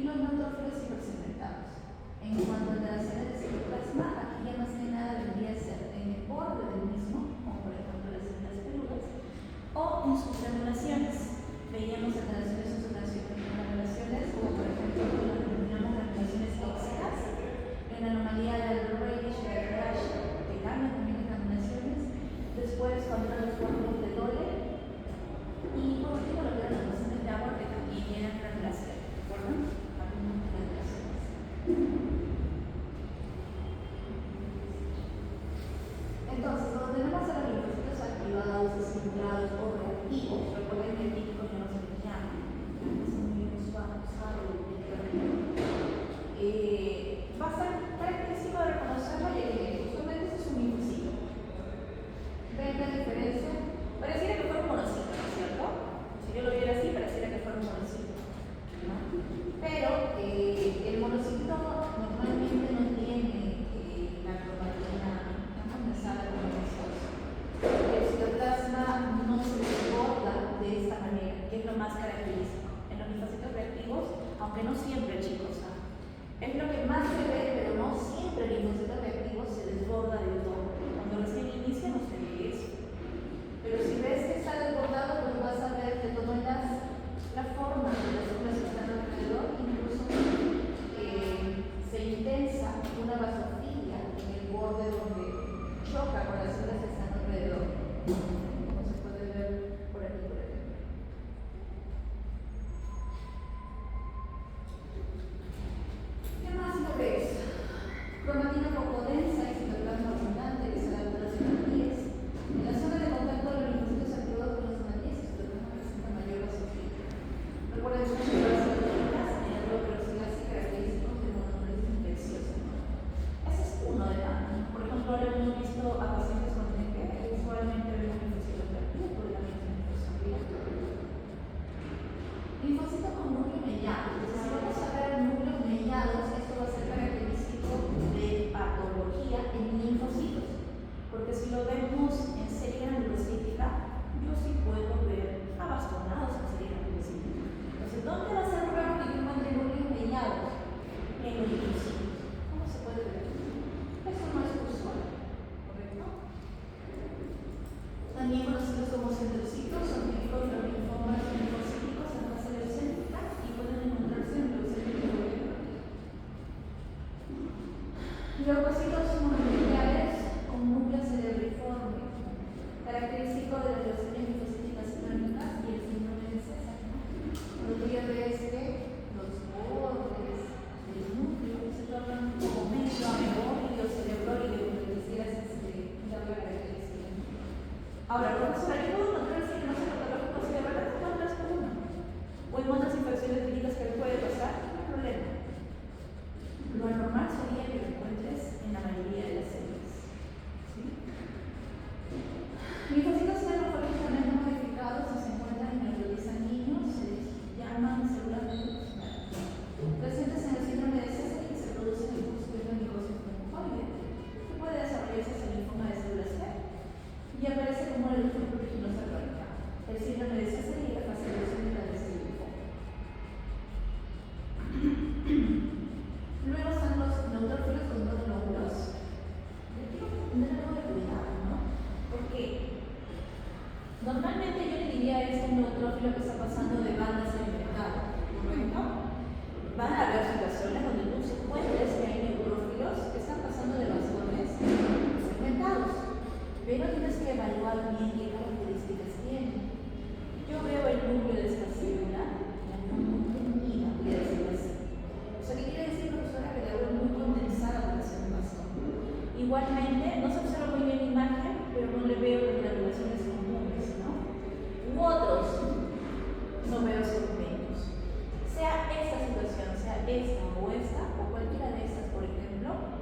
los neutrófilos hipersegmentados. En cuanto a alteraciones del citoplasma, aquí ya más que nada debería ser en el borde del mismo, como por ejemplo las células peludas, o en sus granulaciones. Veíamos alteraciones en sus granulaciones, como por ejemplo lo que denominamos granulaciones tóxicas, en la anomalía del Reddish y del Rash, que cambian también las granulaciones. Después, contra los cuerpos de Dole, y por último, lo que eran las granulaciones de agua, que también eran granulaciones, ¿de acuerdo? Algunas granulaciones. Entonces, cuando tenemos a los linfocitos activados, estimulados o reactivos, recuerden que típicos ya no se les llama, es muy usado va a ser característico de reconocerlo y usualmente este es un linfocito. ¿Ven la diferencia? Pareciera que fuera un monocito, ¿no es cierto? Si yo lo viera así, pareciera que fuera un monocito, ¿no? Pero el monocito normalmente no tiene la cromatina tan condensada como estos. El citoplasma no se desborda de esta manera, que es lo más característico. En los linfocitos reactivos, aunque no siempre, chicos, ¿no? Es lo que más se ve, pero no siempre el linfocito reactivo se desborda del todo. Cuando recién inicia no se ve eso. Pero si ves que está desbordado, pues vas a ver que todas la forma de las células que están alrededor, incluso se intensa una basofilia en el borde donde choca con las células que están alrededor. Como se puede ver por aquí, por ejemplo. ¿Qué más lo ves? Cromatina poco densa y citoplasma abundante que se adapta a las energías. En la zona de contacto de los linfocitos activados con las energías, el citoplasma presenta mayor basofilia. Recuerden que son las células en el velocidad y característicos de mononucleosis infecciosa. Ese es uno de tantos. Por ejemplo, ahora hemos visto a pacientes con dengue, usualmente vemos linfocitos reactivos por la misma infección viral. Linfocitos con núcleos medianos. Si vamos a ver núcleos medianos, esto va a ser característico de patología en linfocitos. Porque si lo vemos en serie granulocítica, yo sí puedo ver abastonados en serie granulocítica. Entonces, ¿dónde va a ser raro que yo encuentre núcleos mediados? En los linfocitos. ¿Cómo se puede ver? Eso no es usual, ¿correcto? También conocidos como centrocitos, son típicos de los linfomas linfocíticos en fase leucémica y pueden encontrarse en leucemia biológica. Leucocitos mononucleares con núcleo cerebriforme, característico de las leucemias linfocíticas crónicas y el síndrome de César. Lo que yo veo es que los bordes del núcleo se tornan como medio ameboide o cerebroide, como les decía, la característica. Ahora, profesora, yo puedo encontrar signos patológicos y de verdad te encuentras con uno. O en otras infecciones clínicas que puede pasar, no hay problema. Lo normal sería que lo encuentres en la mayoría de las células. ¿Sí? Linfocitos cerebrofólicamente modificados, si se encuentran en el sanguíneo, se les llaman células neutrales. Presentes en el síndrome de César y se producen en el músculo de micosis pneumocóide, que puede desarrollarse en el linfoma de células T y aparece como la linfoma pruriginosa crónica, el síndrome de César y la fase leucémica de este linfoma. Luego están los neutrófilos con dos lóbulos. Yo quiero tener algo de cuidado, ¿no? Porque normalmente yo le diría a este neutrófilo que está pasando de banda segmentada, ¿correcto? Van a haber situaciones donde tú encuentres que hay neutrófilos que están pasando de bastones segmentados, pero tienes que evaluar bien qué características tienen. Yo veo el núcleo de esta célula, la veo muy teñida, voy a decirlo así. O sea, ¿qué quiere decir, profesora? Que la veo muy condensada para ser un bastón. Igualmente, no se observa muy bien la imagen, pero no le veo las granulaciones comunes, ¿no? U otros, no veo segmentos. Sea esta situación, sea esta, o cualquiera de estas, por ejemplo,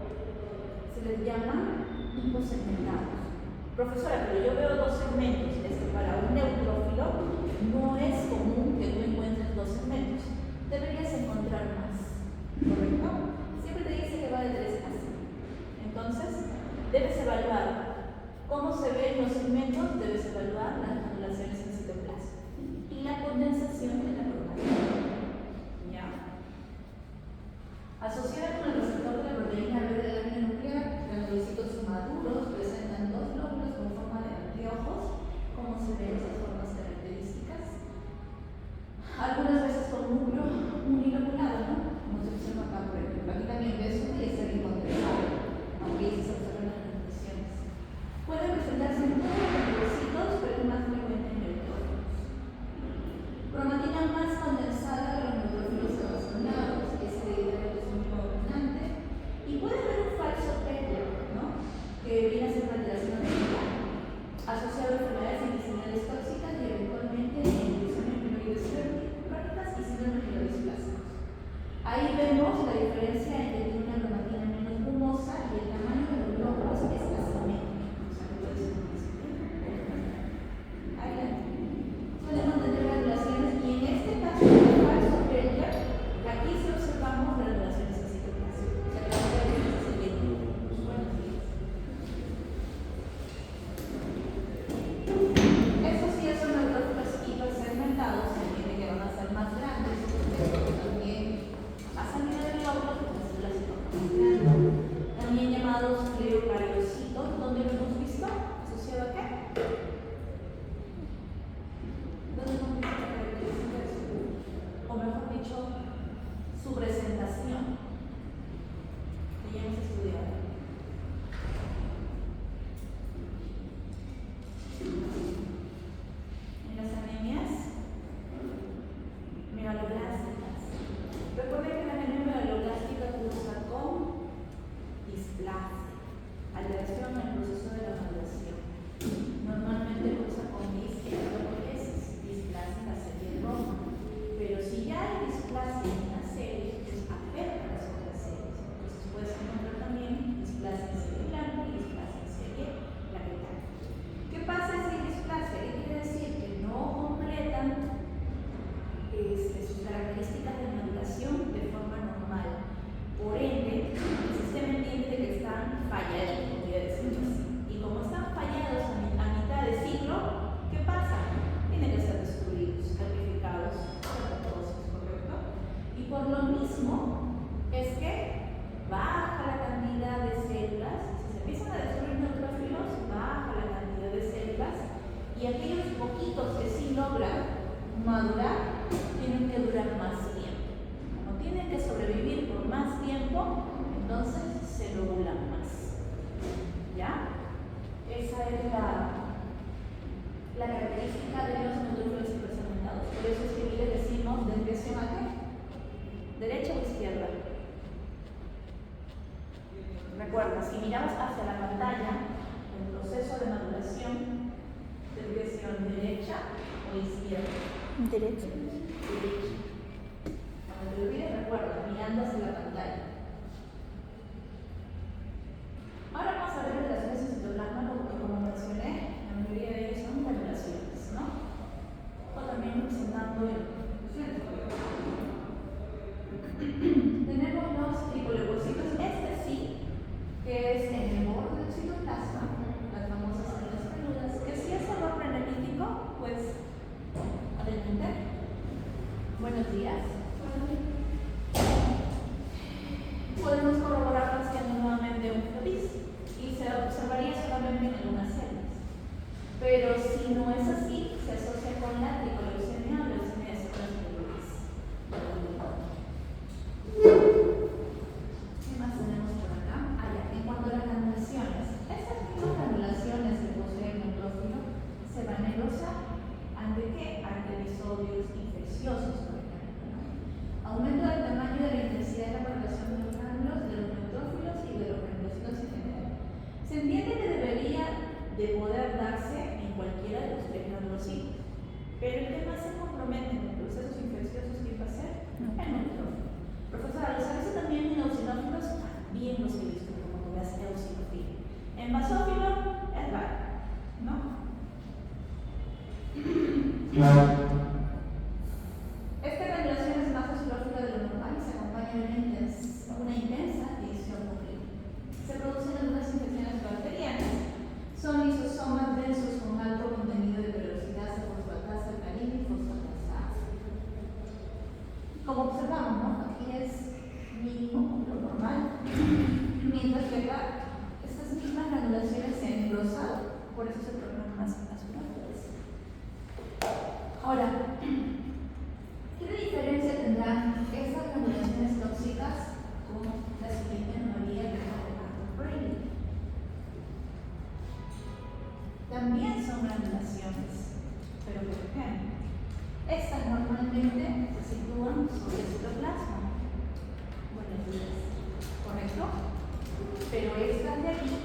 se les llama hiposegmentados. Profesora, pero yo veo dos segmentos. Es que para un neutrófilo no es común que tú encuentres dos segmentos. Deberías encontrar más, ¿correcto? Siempre te dice que va de 3 a 5. Entonces, debes evaluar cómo se ven los segmentos, debes evaluar las granulaciones en citoplasma y la condensación de la cromatina. ¿Ya? Asociada con el receptor de la proteína B de la lámina nuclear, granulocitos maduros presentan dos lóbulos con forma de anteojos, como se ven esas formas características. Algunas veces con núcleo uniloculado, ¿no? Como se observa acá, por ejemplo. Aquí también ves uno y está bien condensado, aunque ahí se observan las repeticiones. Puede presentarse en todos los granulocitos, pero es más frecuente en neutrófilos. Cromatina más condensada que los neutrófilos abasculados, ese es muy dominante, y puede haber un falso pétalo, ¿no? Que viene a ser una alteración celular, asociado a enfermedades intestinales tóxicas y eventualmente en inducción en hemorroides crónicas y síndrome mielodisplásico. Ahí vemos la diferencia entre una cromatina menos humosa y el tamaño de los lóbulos es asimétrico. O sea, que puede ser un ahí la podemos tener granulaciones y en este caso del falso Berger, aquí sí observamos granulaciones citoplasmáticas. O sea, que la granulación es siguiente. Buenos días. Estos sí son neutrófilos hipersegmentados, se entiende que van a ser más grandes, pero también a salida del lóbulo, pues las citoplasmas. También llamados cleocariocitos, ¿dónde lo hemos visto? ¿Asociado a qué? ¿Dónde hemos visto la característica de su, o mejor dicho, su presentación? Que ya hemos estudiado. En las anemias megaloblásticas. Recuerden que la anemia megaloblástica cursa con displasia, alteración en el proceso de la maduración. Normalmente cursa con displasia, displasia en la serie roja. Pero si ya hay displasia en la serie, pues afecta a las otras series. Entonces puedes encontrar también displasia en serie blanca y displasia en serie plaquetaria. ¿Qué pasa si hay displasia? ¿Qué quiere decir? Que no completan sus características de maduración de forma normal. Por ende, el sistema entiende que están falladitos, podría decirlo así. Y como están fallados a mitad de ciclo, ¿qué pasa? Tienen que ser destruidos, sacrificados, ¿correcto? Y por lo mismo es que baja la cantidad de células. Si se empiezan a destruir neutrófilos, baja la cantidad de células. Y aquellos poquitos que sí logran madurar, tienen que durar más tiempo. Como tienen que sobrevivir por más tiempo, entonces se lobulan más. ¿Ya? Esa es la característica de los neutrófilos hipersegmentados. Por eso es que aquí les decimos desviación a qué? ¿Derecha o izquierda? Recuerda, si miramos hacia la pantalla, el proceso de maduración, desviación derecha o izquierda. Derecha. Derecha. Cuando te olvides, recuerda, mirando hacia la pantalla. Ahora vamos a ver relaciones en citoplasma, porque como mencioné, la mayoría de ellos son granulaciones, ¿no? O también presentando infusiones. Tenemos los tricoleucocitos, este sí, que es en el borde del citoplasma, las famosas células peludas, que si es olor prenemítico, pues adelante. Buenos días. Podemos corroborar haciendo nuevamente un FLOPIS y se observaría solamente en algunas células. Pero si no es así, se asocia con la tricoleucemia o leucemia de células peludas. ¿Qué más tenemos por acá? En cuanto a las granulaciones, estas mismas granulaciones que posee el neutrófilo se van a engrosar. ¿Ante qué? Ante episodios infecciosos, por ejemplo, ¿no? Aumento del tamaño y de la intensidad de la propagación de los gránulos, de los neutrófilos y de los granulocitos en general. Se entiende que debería de poder darse en cualquiera de los tres granulos observa estas mismas granulaciones en rosado, por eso se tornan más azuladas. Ahora, ¿qué diferencia tendrán estas granulaciones tóxicas con la siguiente anomalía que es Brady? También son granulaciones, pero ¿por qué? Estas normalmente se sitúan sobre el citoplasma. Buenos días, ¿correcto? Pero estas de aquí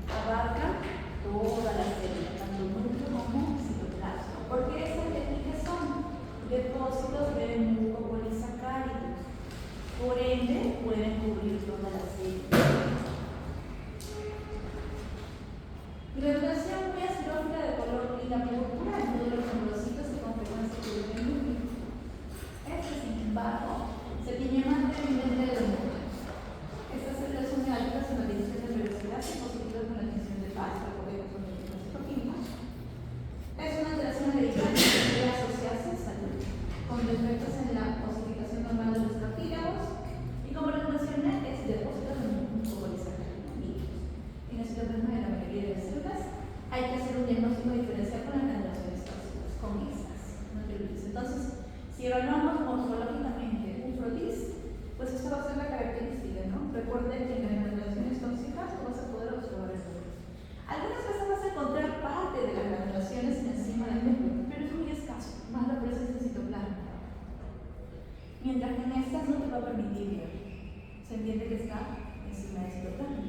abarcan toda la célula, tanto núcleo como citoplasma. Porque estas de aquí que son depósitos de mucopolisacáridos, por ende pueden cubrir toda la célula. Granulación muy acirófila de color lila púrpura en todos los nembrocitos y con frecuencia cubren el núcleo. Este, sin embargo, se tiñe más débilmente de núcleo. Estas células son altas en la división de velocidad y positivas con la tensión de paz, recordemos con el cicloquímico. Es una alteración hereditaria que puede asociarse a salud, con defectos en la osificación normal de los cartílagos y como les mencioné, es depósito de mucopolisacáridos líquidos. En el citoplasma de la mayoría de las células hay que hacer un diagnóstico diferencial con las granulaciones tóxicas, con estas, no te olvides. Entonces, si evaluamos morfológicamente un frotis, pues esta va a ser la característica, ¿no? Recuerden que en las granulaciones tóxicas tú vas a poder observar el frotis. Algunas veces vas a encontrar parte de las granulaciones encima del núcleo, pero es muy escaso, más la presencia de citoplasma. Mientras que en estas no te va a permitir ver. Se entiende que está encima del citoplasma.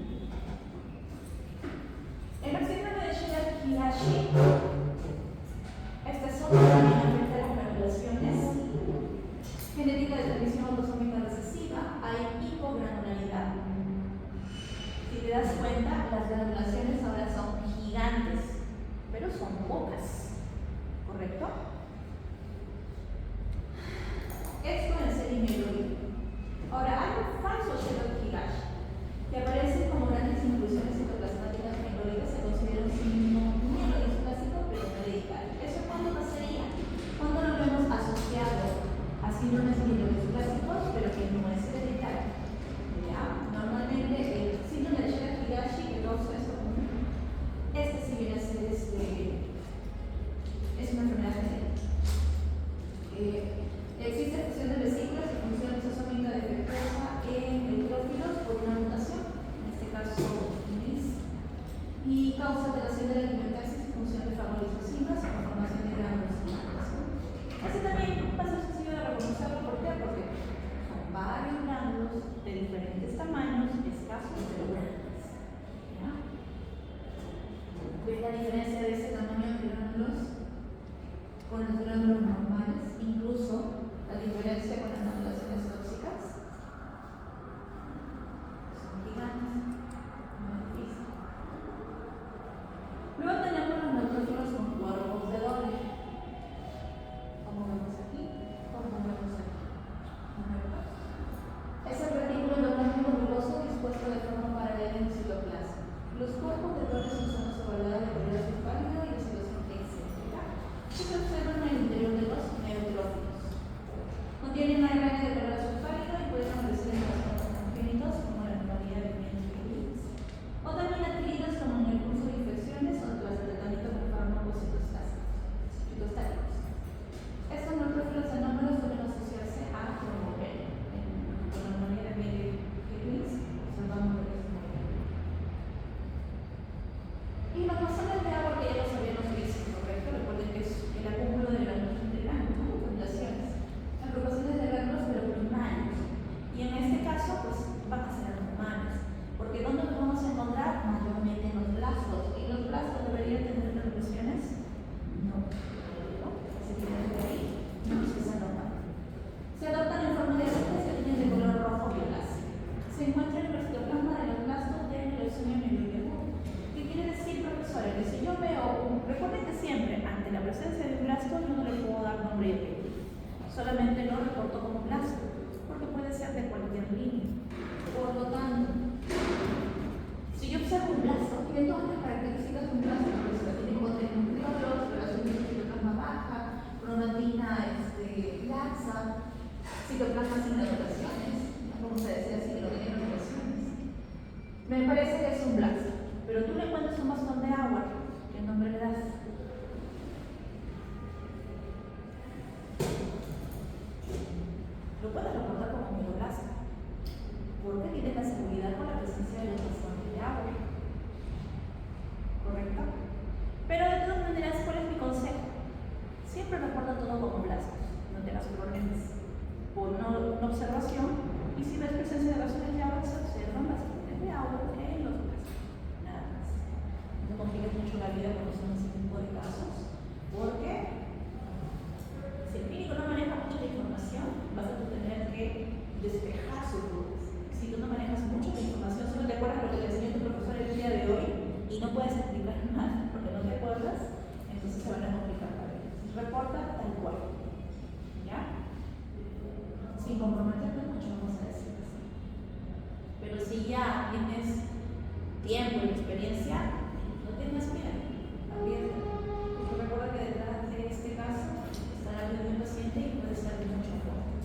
En el síndrome de Shiller-Higashi, estas son también afectan las granulaciones. Genética de transmisión autosómica recesiva, hay hipogranularidad. Si te das cuenta, las granulaciones ahora son gigantes, pero son pocas, ¿correcto? Esto es el imeloide. Ahora, hay un falso Shiller-Higashi, que aparece como grandes inclusiones citoplasmáticas meloides, se considera un signo mielodisplásico, pero no hereditario. ¿Eso cuándo pasaría? Cuando lo vemos asociado a síndromes mielodisplásicos, pero que no es hereditario. ¿Ya? Normalmente el síndrome de Shiller-Higashi, que causa esto común, sí viene a ser es una enfermedad genética. Existe fusión de vesículas y función lisosómica defectuosa en eutrófilos por una mutación, en este caso INIS, y causa alteración de la alimentación y función de fagolisosomas con formación de gránulos humanos. Así también va a ser sencillo de reconocerlo. ¿Por qué? Porque son varios gránulos de diferentes tamaños, escasos pero grandes. ¿Ya? ¿Ves la diferencia de ese tamaño de gránulos con los gránulos normales? Incluso la diferencia con las granulaciones tóxicas. Son gigantes, muy difícil. Luego tenemos los neutrófilos con cuerpos de doble. Como vemos aquí, como vemos aquí. Es el retículo endoplasmático globuloso dispuesto de forma paralela en el citoplasma. Los cuerpos de doble son zonas ovaladas de color azul pálido y de situación excéntrica, que se observan en el interior de los neutrófilos. Contienen ARN de color azul pálido y pueden aparecer en trastornos congénitos como la anomalía de Williams, o también adquiridos como en el curso de infecciones o tras el tratamiento con fármacos citostáticos. Estos neutrófilos anómalos suelen asociarse a cromogenia. Con la anomalía de Williams observamos lo que es cromogenia. Y los masones de agua que ya los habíamos visto, ¿correcto? Recuerden que es el acúmulo de granulaciones. Agrupaciones de gránulos pero primarios. Y en este caso, pues van a ser humanos. Porque ¿dónde los vamos a encontrar? Mayormente en los blastos. ¿Y los blastos deberían tener granulaciones? No. Se tienen de ahí. No es que se adoptan. Se adoptan en forma de azúcar y se tienen de color rojo violáceo. Se encuentra en el citoplasma de los blastos de leucemia mieloide. ¿Qué quiere decir, profesores? Que si yo veo recuerden que siempre, ante la presencia de un blasto, yo no le puedo dar nombre y apellido. Solamente lo reporto como blasto, porque puede ser de cualquier línea. Por lo tanto, si yo observo un blasto, tiene todas las características de un blasto, tiene botes nucleolos, relación de citoplasma baja, cromatina laxa, citoplasma sin anotaciones, vamos a decir así, no tiene anotaciones. puedes reportar como mieloblasto, porque tienes la seguridad con la presencia de los bastones de agua. ¿Correcto? Pero de todas maneras, ¿cuál es mi consejo? Siempre reporta todo como blastos, no tengas problemas. Por una observación, y si ves presencia de bastones de agua, se observan bastones de agua en los blastos. Nada más. No compliques mucho la vida cuando son ese tipo de casos, porque si el clínico no maneja mucha información, vas a tener que despejar sus dudas. Si tú no manejas mucho la información, solo te acuerdas lo que te enseñó tu profesor el día de hoy y no puedes explicar más porque no te acuerdas, entonces se van a complicar para ellos. Reporta tal cual. ¿Ya? Sin comprometerte mucho, vamos a decir así. Pero si ya tienes tiempo y experiencia, no tengas miedo, arriesga. Porque recuerda que detrás de este caso está la vida de un paciente y puede ser de mucho apoyo.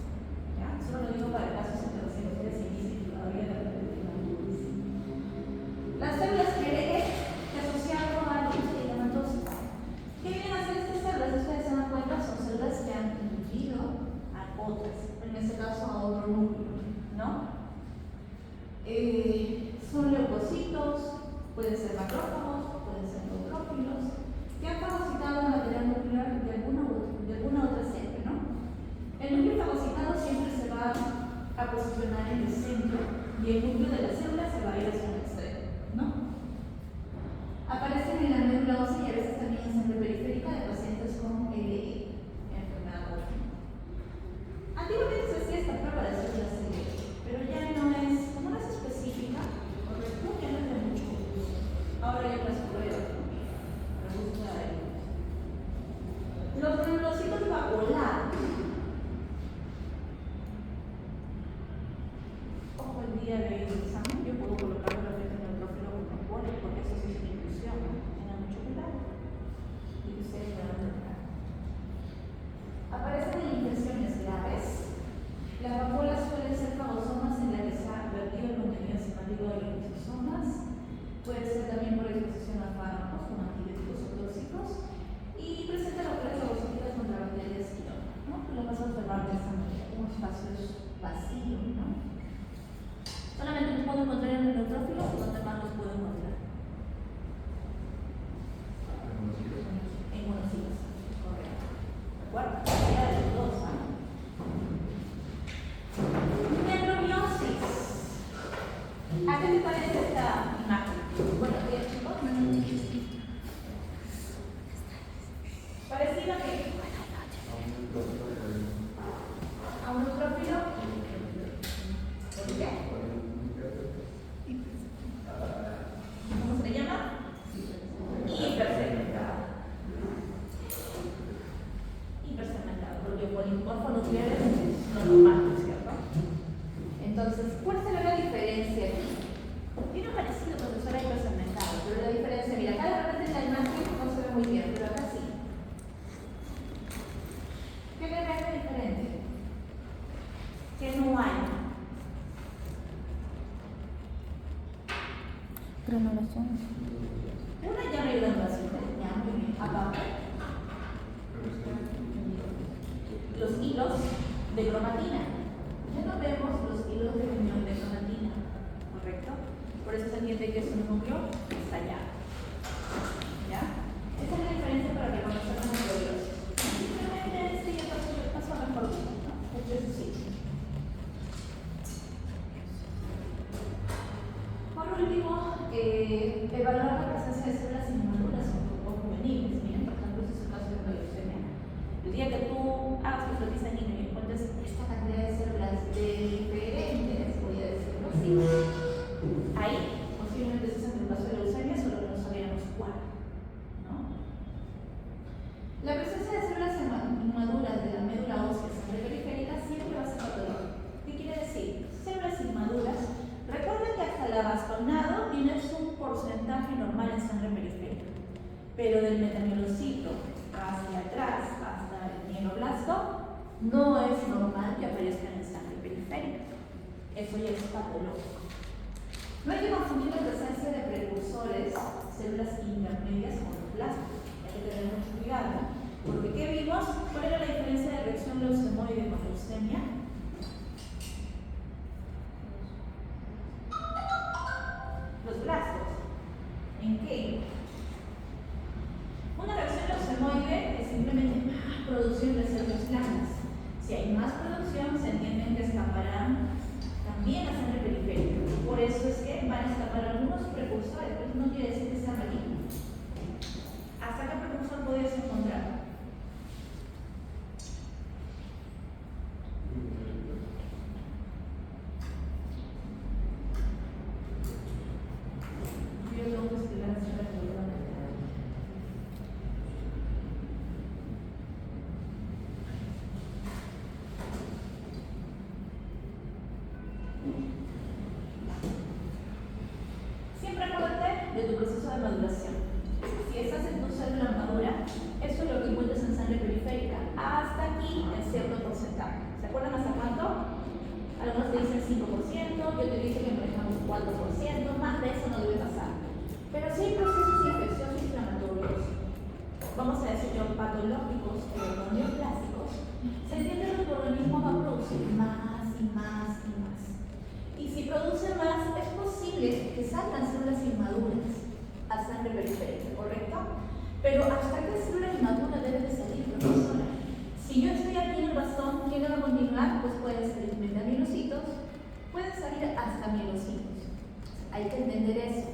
¿Ya? Solo lo digo para casos en que los pacientes se inician y todavía de repente tengan dudas. Las células Kerege que asocian con la eritematosa. ¿Qué vienen a hacer estas células? Ustedes se dan cuenta, son células que han inducido a otras, en este caso a otro núcleo, ¿no? Son leucocitos, pueden ser macrófagos, pueden ser neutrófilos, que han fagocitado el material nuclear de alguna otra célula, ¿no? El núcleo fagocitado siempre se va a posicionar en el centro y el núcleo de la célula se va a ir hacia un extremo, ¿no? Aparecen en la médula ósea y a veces también en sangre periférica de pacientes con enfermedad ósea. Antiguamente se hacía esta prueba de células cerebrales, pero ya no es, como no es específica, correcto, ya no es de mucho uso. Ahora hay otras pruebas también, para buscar ellos. Los granulocitos vaculados. Ojo, el día del examen yo puedo colocar la frente neutrófilo con propóleo, porque eso sí es una inclusión, ¿no? Tengan mucho cuidado. Y ustedes me van a tocar. Aparecen en infecciones graves. Las vacuolas suelen ser fagosomas en las que se ha vertido el contenido enzimático de los lisosomas. Puede ser también por exposición a fármacos como antibióticos o tóxicos. Y presenta vacuolas fagocíticas contra bacterias y ¿no? Lo vas a observar de esta manera, como espacios vacíos, ¿no? Solamente los puedo encontrar en el neutrófilo, los demás los puedo encontrar en monocitos. Correcto. ¿De acuerdo? Ya de los dos, ¿no? Neuromiosis. ¿A qué te parece esta imagen? Bueno, bien, chicos. Parecido a qué? A un neutrófilo. ¿Por qué? ¿Cómo se llama? Hipersegmentado. Hipersegmentado, porque polimorfo nuclear es normal, ¿cierto? Entonces, ¿cuál será la diferencia aquí? Tiene un parecido, profesora, hipersegmentado, pero la diferencia, mira, acá de repente la imagen no se ve muy bien, pero acá sí. ¿Qué le ves diferente? Que no hay granulaciones. una llama y granulación, ya muy bien, aparte los hilos de cromatina. Ya no vemos los hilos de unión de cromatina, ¿correcto? Por eso se entiende que es un núcleo estallado. ¿Ya? Esa es la diferencia para que conozcan la neurobiología. Simplemente este ya pasó a mejor vida, ¿no? Entonces sí. Por último, evaluar la presencia de células inmaduras o juveniles. Miren, por ejemplo, ese es el caso de leucemia. El día que tú hagas tu flotis sanguínea y encuentres esta cantidad de células diferentes, voy a decirlo así, ahí posiblemente ese es el caso de leucemia, solo que no sabíamos cuál, ¿no? La presencia de células inmaduras de la médula ósea sangre periférica siempre va a ser patológica. ¿Qué quiere decir? Células inmaduras. Recuerden que hasta el abastonado tienes un porcentaje normal en sangre periférica, pero del metamielocito hacia atrás, hasta el mieloblasto, no es normal que aparezcan en sangre periférica. Eso ya es patológico. No hay que confundir la presencia de precursores, células intermedias con los blastos. Hay que tener mucho cuidado. Porque ¿qué vimos? ¿Cuál era la diferencia de reacción leucemoide con leucemia? hasta para algunos precursores, pero no quiere decir que sea maligno. ¿Hasta qué precursor puedes encontrar? Yo tengo que explicar esa pregunta. Siempre acuérdate de tu proceso de maduración. Si estás en tu célula madura, eso es lo que encuentras en sangre periférica. Hasta aquí en cierto porcentaje. ¿Se acuerdan hasta cuánto? Algunos te dicen 5%, yo te dije que manejamos 4%, más de eso no debe pasar. Pero si hay procesos infecciosos inflamatorios, vamos a decir patológicos, pero no neoplásicos, se entiende que tu organismo va a producir más y más y más. Y si produce más, es posible que salgan células inmaduras a sangre periférica, ¿correcto? Pero ¿hasta qué célula inmadura debe de salir, profesora? Si yo estoy aquí en el bastón, ¿quién va a continuar? Pues pueden salir megaminocitos, pueden salir hasta mielocitos. Hay que entender eso.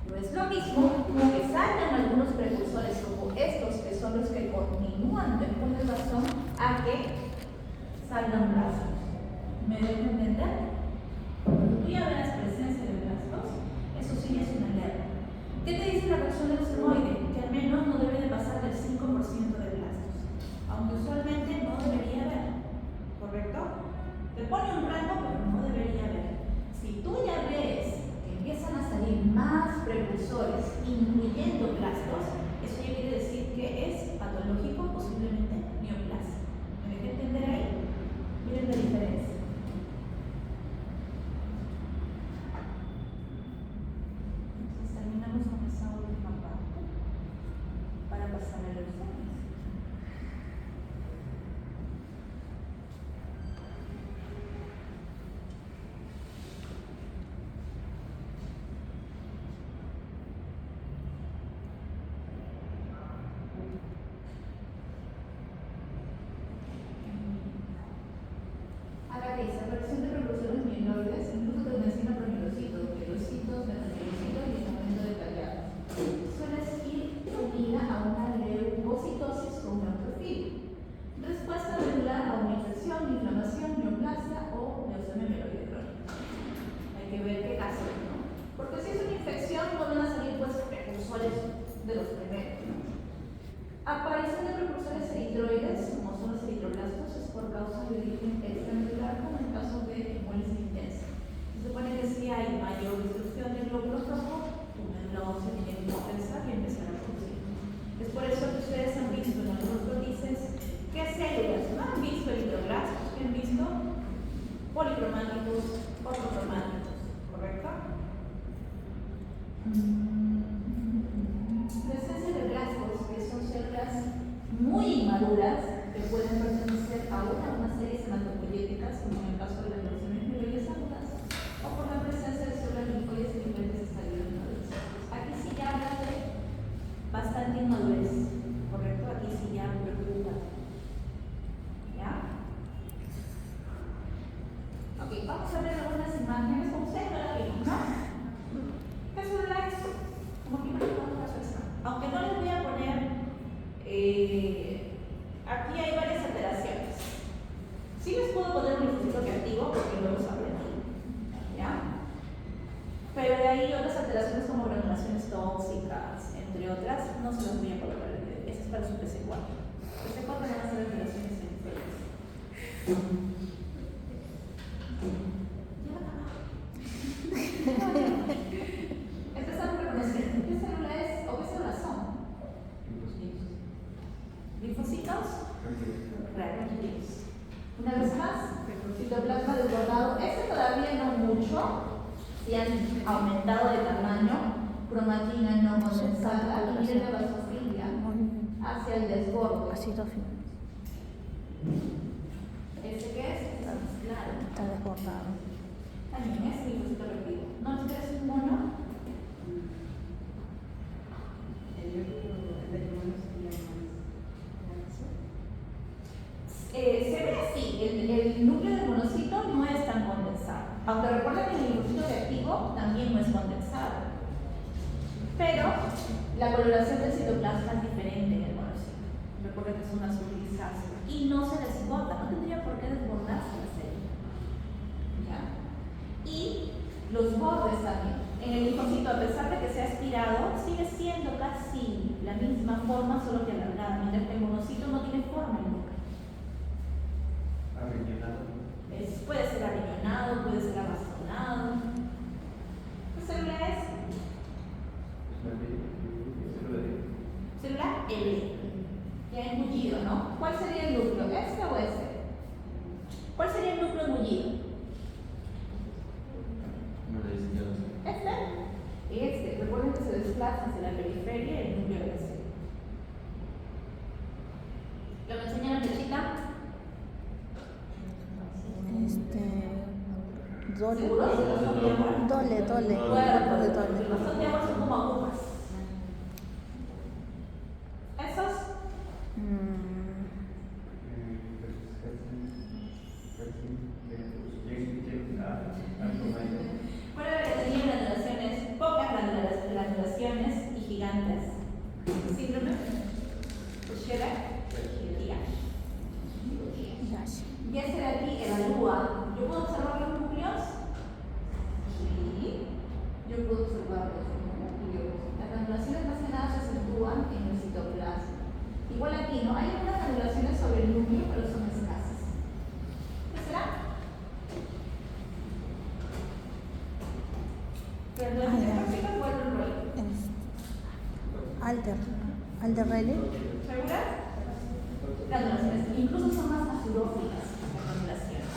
No es lo mismo que salgan algunos precursores como estos, que son los que continúan después del bastón, a que salgan brazos. ¿Me dejo entender? Cuando tú ya veas presencia de brazos, eso sí es una alerta. ¿Qué te dice la reacción del sigmoide? Que al menos no debe de pasar del 5% de blastos, aunque usualmente no debería haber, ¿correcto? Te pone un rango, pero no debería haber. Si tú ya ves que empiezan a salir más precursores, incluyendo blastos, eso ya quiere decir que es patológico, posiblemente neoplásico. ¿Me dejé entender ahí? Miren la diferencia. Entonces terminamos con esa última parte para pasar a los exámenes. Acá dice, aparición de precursores mieloides, incluso transmisión a promielocitos, mielocitos, metamielocitos y momento detallado. Suele ir unida a una leucocitosis con neutrofilia. Respuesta regular a una infección, inflamación, neoplasia o leucemia mieloide crónica. Hay que ver qué caso, ¿no? Porque si es una infección, no van a salir pues precursores de los primeros, ¿no? Aparición de precursores eritroides, como son los eritroblastos, es por causa de origen extramedular, como en el caso de hemólisis intensa. Se supone que si hay mayor destrucción del glóbulo rojo, tu médula ósea tiene que compensar y empezar a producir. Es por eso que ustedes han visto en algunos códices que células no han visto eritroblastos, que han visto policromáticos, ortocromáticos, ¿correcto? Presencia de blastos, que son células muy inmaduras, que pueden pertenecer a una serie hematopoyéticas, como en el caso de las leucemias mieloides agudas, o por la presencia de células linfoides en diferentes estadios de madurez. Aquí sí ya habla de bastante inmadurez, ¿correcto? Aquí sí ya me preocupa. ¿Ya? Ok, vamos a ver algunas imágenes, como ustedes no la vieron, ¿no? ¿Qué célula es? Como que aunque no les voy a poner, aquí hay varias alteraciones. Sí les puedo poner un linfocito reactivo porque lo hemos aprendido, ¿ya? Pero de ahí otras alteraciones como granulaciones tóxicas, entre otras, no se las voy a colocar en el video. Ese es para su PC4. PC4 van a ser alteraciones linfáticas. Empezamos reconociendo qué célula es o qué células son. Linfocitos reactivos. Una vez más, citoplasma desbordado. Este todavía no mucho, si han aumentado de tamaño, cromatina no condensada y miren la basofilia hacia el desborde. ¿Este qué es? Está más claro. Está desbordado. También es linfocito reactivo. ¿No es un mono? Se ve así, el núcleo del monocito no es tan condensado. Aunque recuerden que el linfocito reactivo también no es condensado. utilizarse. Y no se desborda, no tendría por qué desbordarse la célula. ¿Ya? Y los bordes también. En el linfocito, a pesar de que se ha aspirado, sigue siendo casi la misma forma, solo que alargada, mientras que el monocito no tiene forma nunca. Arriñonado. Puede ser arriñonado, puede ser abastonado. ¿Qué célula es? Célula L. Ya engullido, ¿no? ¿Cuál sería el núcleo? ¿Este o este? ¿Cuál sería el núcleo engullido? Este. Recuerden que se desplaza hacia la periferia el núcleo de la célula. ¿Lo me enseña la flechita? Dole. ¿Seguro? Dole. Bueno, De dole. los bastón de agua son como agujas. ¿Esos? Puede ver que tenían granulaciones, pocas granulaciones y gigantes. Síndrome Buschera gigante. Y este de aquí evalúa. ¿Yo puedo observar los núcleos? Sí. Yo puedo observar los núcleos. Las granulaciones más que nada se acentúan en el citoplasma. Igual aquí, ¿no? Hay unas granulaciones sobre el núcleo, pero son escasas. ¿Qué será? ¿Granulaciones tóxicas o alderroy? Alderrele. ¿Segura? Granulaciones. Incluso son más azurófilas las granulaciones.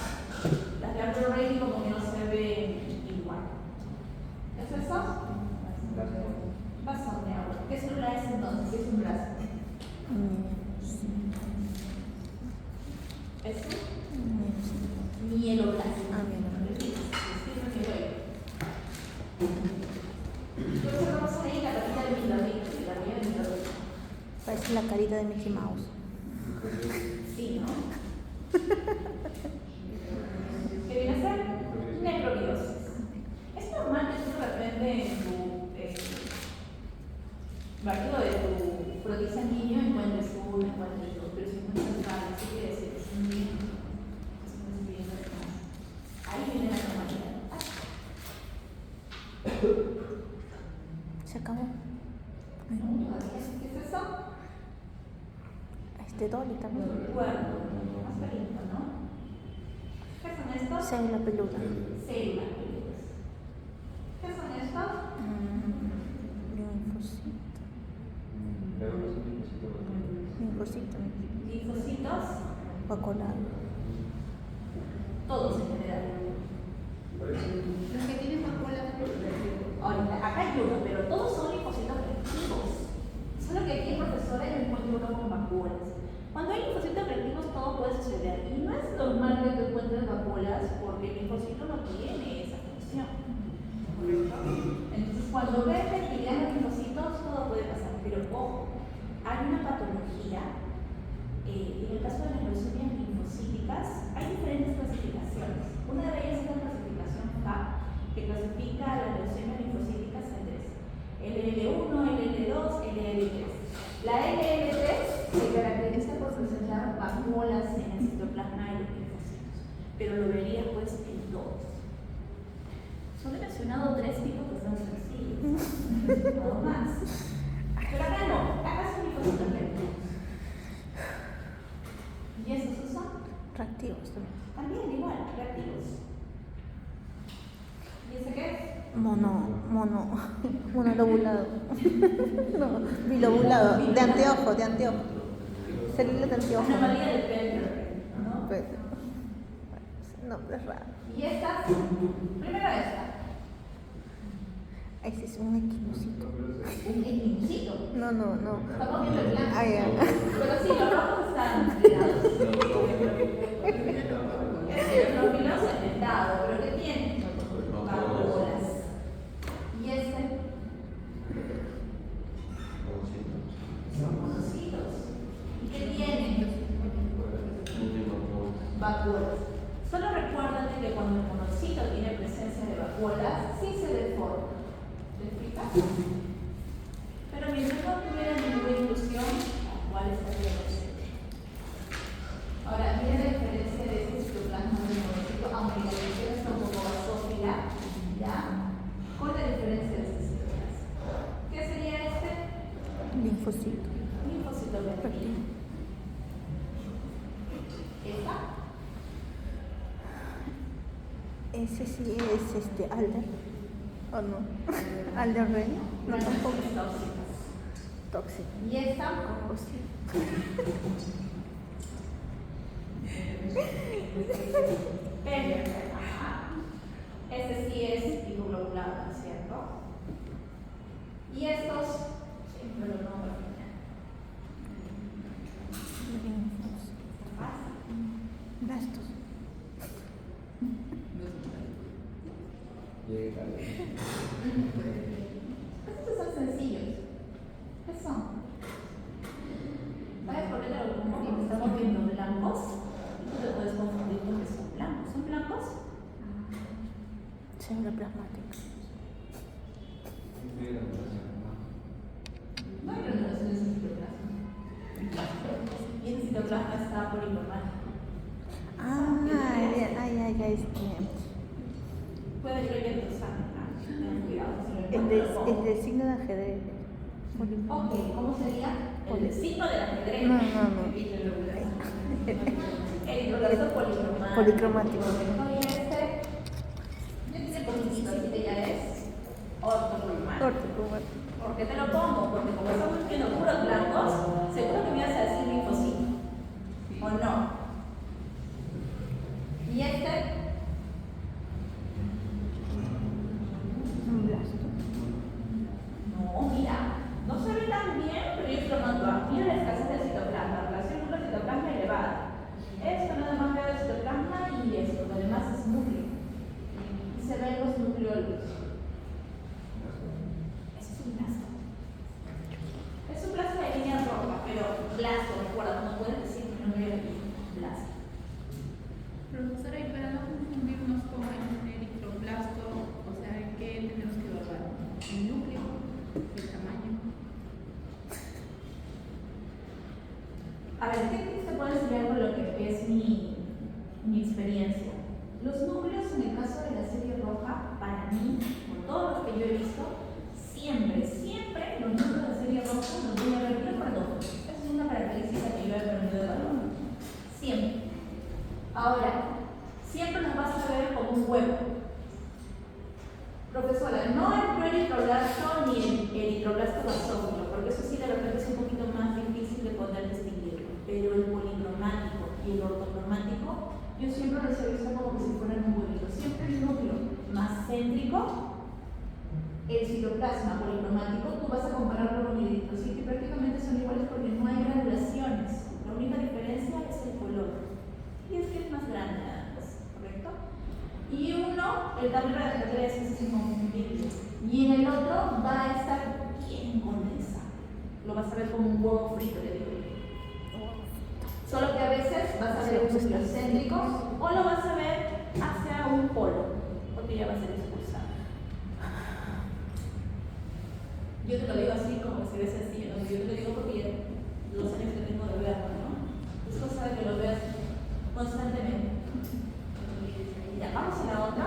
Las de alderroy como que no se ven igual. ¿Es eso? Bastón de agua. ¿Qué célula es entonces? ¿Qué es un brazo? ¿Eso? Mieloblasto. Entonces vamos a ir a la carita de Milorito, de la huella de Milorito. Parece la carita de Mickey Mouse. Sí, ¿no? ¿Qué viene a ser? Necrobiosis. Es normal que tú de repente en tu barrido de tu proteína sanguíneo encuentres uno, encuentres dos, pero si encuentras varios, ¿qué quiere decir? Es un bien. Ahí viene la normalidad. Se acabó. ¿Qué es eso? Dole también. Cuerpo, más clarito, ¿no? ¿Qué son estos? Célula peluda. Células peludas. ¿Qué son estos? Linfocito. Linfocitos. Vacuolado. Todos en general. Los que tienen vacuolas. Ahorita, acá hay uno, pero todos son linfocitos reactivos. Solo que aquí el profesor yo encuentro uno con vacuolas. Cuando hay linfocitos reactivos todo puede suceder. Y no es normal que te encuentres vacuolas porque el linfocito no tiene esa función. Entonces, cuando ves reactividad de los linfocitos, todo puede pasar. Pero ojo, hay una patología. En el caso de las leucemias linfocíticas, hay diferentes clasificaciones. Una de ellas es la clasificación FAP, que clasifica a las leucemias linfocíticas en tres: LL1, LL2, LL3. La LL3 se caracteriza por presentar vacuolas en el citoplasma de los linfocitos, pero lo verías pues en todos. Solo he mencionado tres tipos que son sencillos, no más. Pero acá no, acá son linfocitos reactivos. ¿Y esos son? Reactivos también. También igual, reactivos. ¿Y ese qué es? Monolobulado. No, bilobulado. De anteojo. Célula de anteojo. Anomalía del Pelker, ¿no? Pues, nombre raro. ¿Y esta? Primero esta. Ese es un equinocito. Un equinocito. No. Estamos viendo el blanco. Ah, ya. Pero sí, los rojos están pegados. Es decir, los filos segmentados, pero ¿qué tienen? Vacuolas. ¿Y este? Son monocitos. ¿Y qué tienen? Vacuolas. Solo recuérdate que cuando el monocito tiene presencia de vacuolas, sí se deforma. ¿Te explicas? Pero mientras no tuviera ninguna inclusión, ¿cuál estaría presente? linfocito. Linfocito B. Reactivo. ¿Esta? Ese sí es Alder. ¿O no? Alder Rey. No, tampoco. Tóxico. ¿Y esta? O sí. Perfecto. Ajá. Este sí es hipoglobulado, ¿no es cierto? Y estos, siempre lo nombro al final. Blastos. Estos son sencillos. ¿Qué son? ¿Sabes por qué te lo pongo? Porque estamos viendo blancos. Y tú te puedes confundir con que son blancos. ¿Son blancos? Célula plasmática. No hay granulaciones en citoplasma. Y el citoplasma está polinormal. Puede ir oyendo sangre. Ten cuidado. El del signo de ajedrez. Ok, ¿cómo sería? El signo del ajedrez. No. El hidrolato policromático. Policromático. Y este, yo tiene poquitito, así que ya es ortocromático. ¿Por qué te lo pongo? Porque como estamos viendo puros blancos, seguro que me vas a decir linfocito. ¿O no? Y este, Un blasto. no, mira, no se ve tan bien, pero yo te lo mando a. Mira la escasez del citoplasma, la relación núcleo-citoplasma elevada. Esto nada más veo el citoplasma y esto, lo demás es núcleo. Y se ven los nucleólogos. Eso es un blasto. Es un blasto de línea roja, pero blasto, recuerda, no puedes decir que no veo blasto. Profesora, y para no confundirnos con el eritroblasto, o sea, ¿qué tenemos que evaluar? ¿El núcleo? ¿El tamaño? A ver, ¿qué te puedo enseñar con lo que es mi experiencia? Los núcleos, en el caso de la serie roja, para mí, por todos los que yo he visto, siempre los núcleos de la serie roja los voy a ver bien gordos. Esa es una característica que yo he aprendido de balón. Siempre. Ahora, siempre nos vas a ver como un huevo. Profesora, no el eritroblasto ni el eritroblasto basófilo, porque eso sí de repente es un poquito más difícil de poder distinguirlo. Pero el policromático y el ortocromático, yo siempre los he visto como que si fueran un huevito. Siempre el núcleo más céntrico, el citoplasma policromático, tú vas a compararlo con el eritrocito y prácticamente son iguales porque no hay granulaciones. La única diferencia es el color. Y es que es más grande nada más, ¿correcto? Y uno, el tablero de ajedrez es inconfundible. Y en el otro va a estar bien condensado. Lo vas a ver como un huevo frito, le digo yo. Solo que a veces vas a ver núcleos céntricos o lo vas a ver hacia un polo, porque ya va a ser expulsado. Yo te lo digo así como si ves así, ¿no? Yo te lo digo porque ya los años que tengo de verlo, ¿no? Es cosa de que lo veas constantemente. Ya, vamos a la otra.